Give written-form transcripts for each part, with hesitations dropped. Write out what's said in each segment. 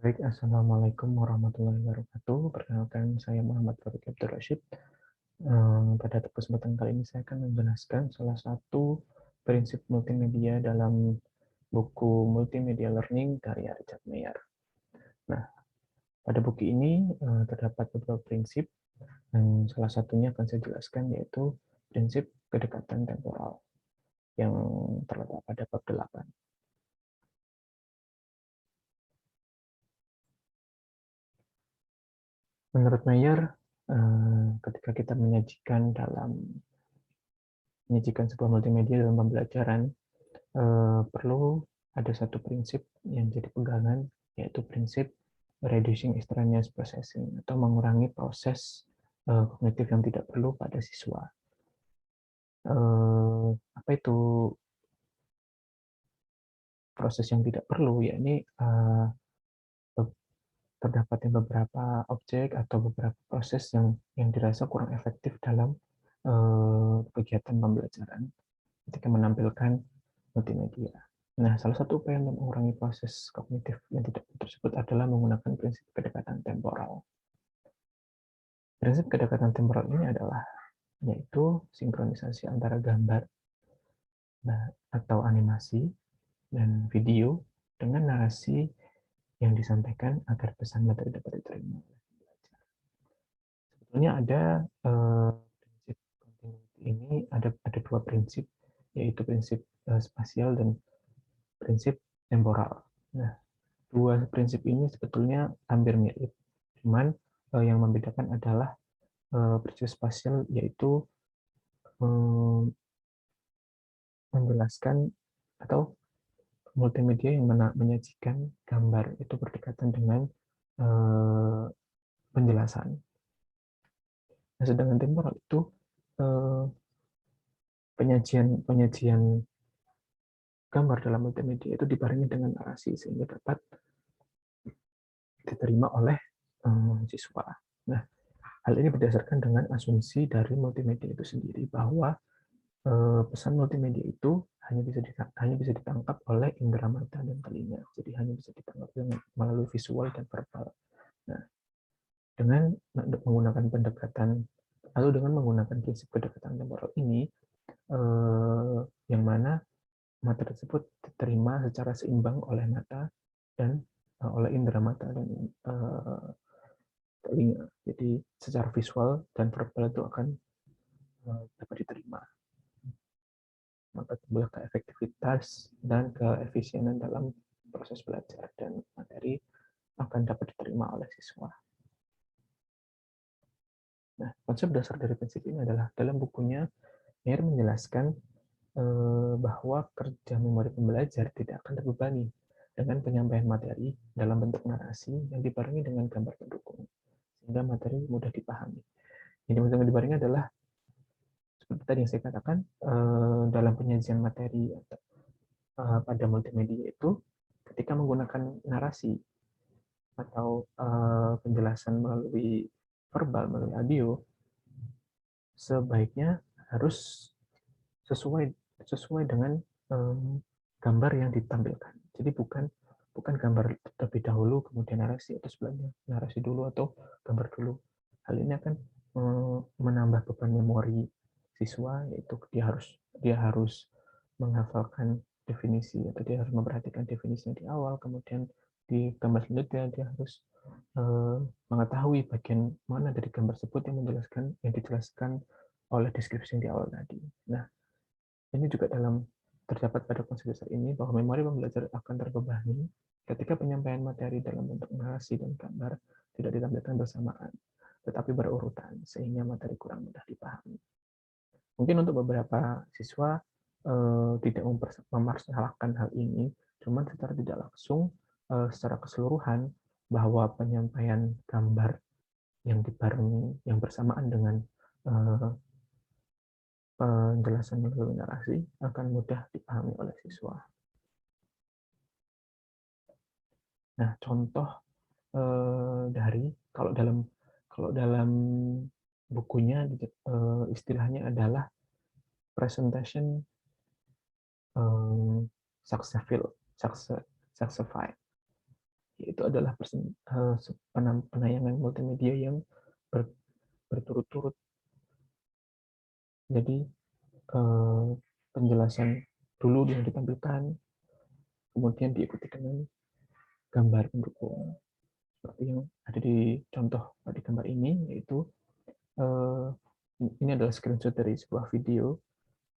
Baik, Assalamualaikum warahmatullahi wabarakatuh. Perkenalkan, saya Muhammad Farid Abdul Rashid. Pada kesempatan kali ini saya akan menjelaskan salah satu prinsip multimedia dalam buku Multimedia Learning karya Richard Meyer. Nah, pada buku ini terdapat beberapa prinsip, dan salah satunya akan saya jelaskan yaitu prinsip kedekatan temporal yang terletak pada bab 8. Menurut Meyer, ketika kita menyajikan sebuah multimedia dalam pembelajaran, perlu ada satu prinsip yang jadi pegangan, yaitu prinsip reducing extraneous processing, atau mengurangi proses kognitif yang tidak perlu pada siswa. Apa itu proses yang tidak perlu? Ya, ini terdapatnya beberapa objek atau beberapa proses yang dirasa kurang efektif dalam kegiatan pembelajaran ketika menampilkan multimedia. Nah, salah satu upaya untuk mengurangi proses kognitif yang tidak tersebut adalah menggunakan prinsip kedekatan temporal. Prinsip kedekatan temporal ini adalah yaitu sinkronisasi antara gambar atau animasi dan video dengan narasi yang disampaikan agar pesan materi dapat diterima oleh pembelajar. Sebetulnya ada prinsip continuity ini ada dua prinsip, yaitu prinsip spasial dan prinsip temporal. Nah, dua prinsip ini sebetulnya hampir mirip, cuman yang membedakan adalah prinsip spasial, yaitu menjelaskan atau multimedia yang menyajikan gambar itu berdekatan dengan penjelasan. Nah, sedangkan temporal itu penyajian gambar dalam multimedia itu dibarengi dengan narasi sehingga dapat diterima oleh siswa. Nah, hal ini berdasarkan dengan asumsi dari multimedia itu sendiri, bahwa pesan multimedia itu hanya bisa ditangkap oleh indera mata dan telinga. Jadi hanya bisa ditangkap melalui visual dan verbal. Nah, dengan menggunakan pendekatan atau dengan menggunakan prinsip kedekatan temporal ini, yang mana materi tersebut diterima secara seimbang oleh mata dan oleh indera mata dan telinga. Jadi secara visual dan verbal itu akan dapat diterima. Maka timbullah keefektivitas dan keefisienan dalam proses belajar, dan materi akan dapat diterima oleh siswa. Nah, konsep dasar dari prinsip ini adalah dalam bukunya Meyer menjelaskan bahwa kerja memori pembelajar tidak akan terbebani dengan penyampaian materi dalam bentuk narasi yang dibarengi dengan gambar pendukung, sehingga materi mudah dipahami. Yang dibarengi adalah seperti tadi yang saya katakan, dalam penyajian materi pada multimedia itu, ketika menggunakan narasi atau penjelasan melalui verbal, melalui audio, sebaiknya harus sesuai dengan gambar yang ditampilkan. Jadi bukan gambar terlebih dahulu kemudian narasi, atau sebelumnya narasi dulu atau gambar dulu. Hal ini akan menambah beban memori siswa, yaitu dia harus menghafalkan definisi, atau dia harus memperhatikan definisinya di awal, kemudian di gambar selanjutnya dia harus mengetahui bagian mana dari gambar tersebut yang dijelaskan oleh deskripsi yang di awal tadi. Nah, ini juga terdapat pada konsep dasar ini, bahwa memori pembelajar akan terbebani ketika penyampaian materi dalam bentuk narasi dan gambar tidak ditampilkan bersamaan, tetapi berurutan, sehingga materi kurang mudah dipahami. Mungkin untuk beberapa siswa tidak mempermasalahkan hal ini, cuman secara tidak langsung, secara keseluruhan, bahwa penyampaian gambar yang bersamaan dengan penjelasan melalui narasi akan mudah dipahami oleh siswa. Nah, contoh dari kalau dalam bukunya istilahnya adalah presentation successful. yaitu adalah penayangan multimedia yang berturut-turut. Jadi penjelasan dulu yang ditampilkan, kemudian diikuti dengan gambar pendukung seperti yang ada di contoh di gambar ini, yaitu ini adalah screenshot dari sebuah video.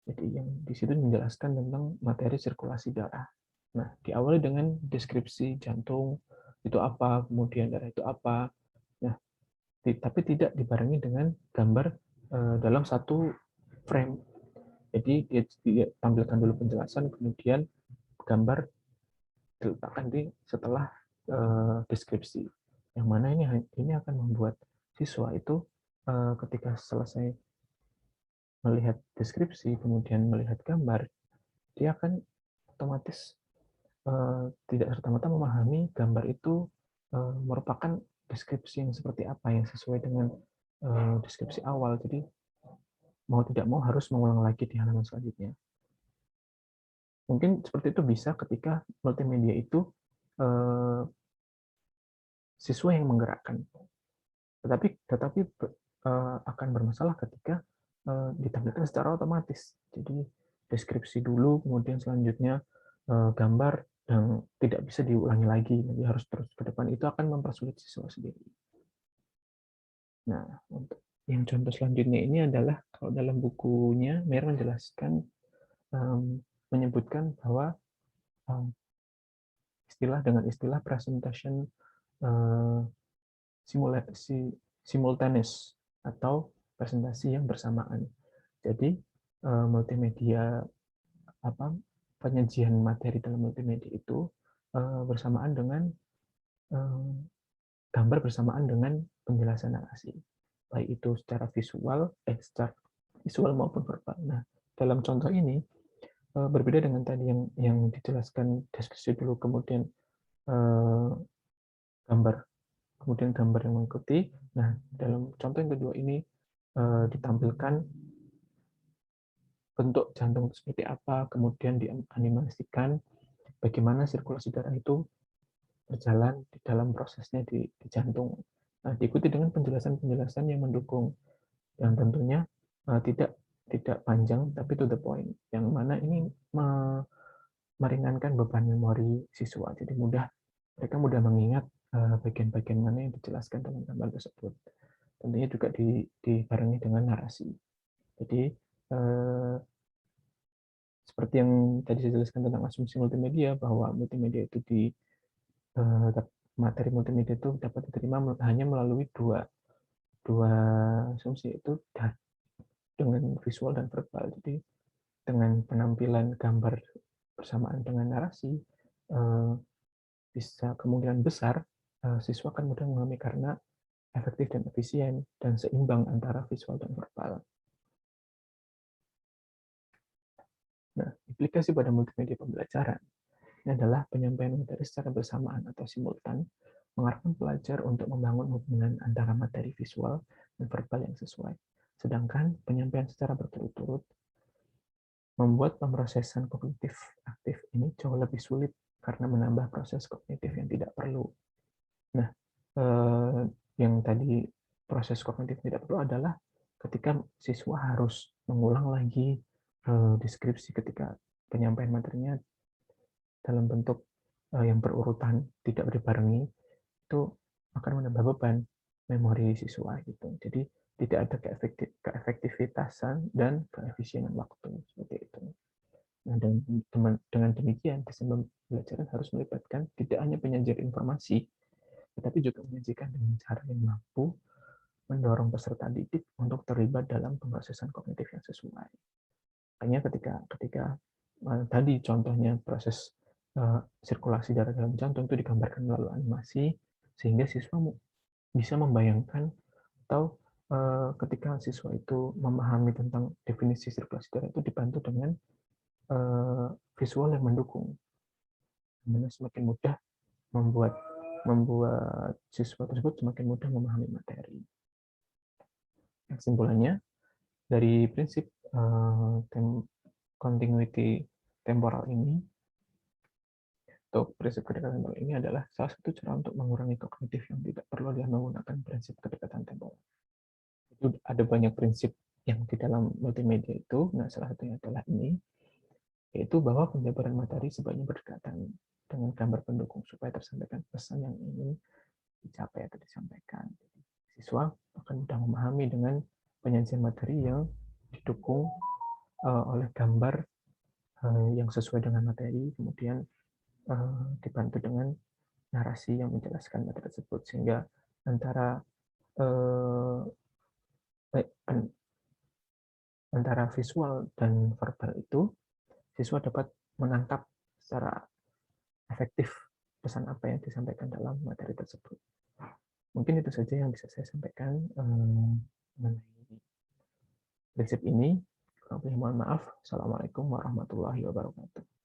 Jadi yang di situ menjelaskan tentang materi sirkulasi darah. Nah, diawali dengan deskripsi jantung itu apa, kemudian darah itu apa. Nah, tapi tidak dibarengi dengan gambar dalam satu frame. Jadi dia tampilkan dulu penjelasan, kemudian gambar diletakkan setelah deskripsi. Yang mana ini akan membuat siswa itu ketika selesai melihat deskripsi, kemudian melihat gambar, dia akan otomatis tidak serta-merta memahami gambar itu merupakan deskripsi yang seperti apa, yang sesuai dengan deskripsi awal. Jadi mau tidak mau harus mengulang lagi di halaman selanjutnya. Mungkin seperti itu bisa ketika multimedia itu siswa yang menggerakkan. Tetapi akan bermasalah ketika ditampilkan secara otomatis. Jadi deskripsi dulu, kemudian selanjutnya gambar, dan tidak bisa diulangi lagi. Jadi harus terus ke depan. Itu akan mempersulit siswa sendiri. Nah, untuk yang contoh selanjutnya ini adalah kalau dalam bukunya Mer menjelaskan, menyebutkan bahwa dengan istilah presentation simultaneous atau presentasi yang bersamaan. Jadi multimedia penyajian materi dalam multimedia itu bersamaan dengan gambar bersamaan dengan penjelasan narasi, baik itu secara visual maupun verbal. Nah, dalam contoh ini berbeda dengan tadi yang dijelaskan deskripsi dulu, kemudian gambar, kemudian gambar yang mengikuti. Nah, dalam contoh yang kedua ini ditampilkan bentuk jantung seperti apa, kemudian dianimasikan bagaimana sirkulasi darah itu berjalan di dalam prosesnya di jantung. Nah, diikuti dengan penjelasan-penjelasan yang mendukung, yang tentunya tidak panjang tapi to the point, yang mana ini meringankan beban memori siswa. Jadi mereka mudah mengingat bagian-bagian mana yang dijelaskan dalam gambar tersebut. Tentunya juga dibarengi dengan narasi. Jadi seperti yang tadi saya jelaskan tentang asumsi multimedia, bahwa multimedia itu materi multimedia itu dapat diterima hanya melalui dua asumsi, yaitu dengan visual dan verbal. Jadi dengan penampilan gambar bersamaan dengan narasi, bisa kemungkinan besar siswa akan mudah memahami karena efektif dan efisien dan seimbang antara visual dan verbal. Nah, aplikasi pada multimedia pembelajaran ini adalah penyampaian materi secara bersamaan atau simultan, mengarahkan pelajar untuk membangun hubungan antara materi visual dan verbal yang sesuai. Sedangkan penyampaian secara berturut-turut membuat pemrosesan kognitif aktif ini jauh lebih sulit karena menambah proses kognitif yang tidak perlu. Nah, yang tadi proses kognitif tidak perlu adalah ketika siswa harus mengulang lagi deskripsi ketika penyampaian materinya dalam bentuk yang berurutan, tidak dibarengi, itu akan menambah beban memori siswa gitu. Jadi tidak ada keefektivitasan dan keefisienan waktu seperti itu. Nah, dengan demikian sistem pembelajaran harus melibatkan tidak hanya penyajian informasi, tetapi juga menyajikan dengan cara yang mampu mendorong peserta didik untuk terlibat dalam pemrosesan kognitif yang sesuai. Hanya ketika tadi contohnya proses sirkulasi darah dalam jantung itu digambarkan melalui animasi, sehingga siswa bisa membayangkan, atau ketika siswa itu memahami tentang definisi sirkulasi darah itu dibantu dengan visual yang mendukung, dimana semakin mudah membuat siswa tersebut semakin mudah memahami materi. Kesimpulannya, dari prinsip continuity temporal ini, untuk prinsip kedekatan temporal ini adalah salah satu cara untuk mengurangi kognitif yang tidak perlu dengan menggunakan prinsip kedekatan temporal. Jadi ada banyak prinsip yang di dalam multimedia itu, nah salah satunya adalah ini, yaitu bahwa penjabaran materi sebaiknya berdekatan dengan gambar pendukung supaya tersampaikan pesan yang ingin dicapai atau disampaikan. Siswa akan mudah memahami dengan penyajian materi yang didukung oleh gambar yang sesuai dengan materi, kemudian dibantu dengan narasi yang menjelaskan materi tersebut, sehingga antara antara visual dan verbal itu siswa dapat menangkap secara efektif pesan apa yang disampaikan dalam materi tersebut. Mungkin itu saja yang bisa saya sampaikan mengenai prinsip ini. Kurang lebih mohon maaf. Assalamualaikum warahmatullahi wabarakatuh.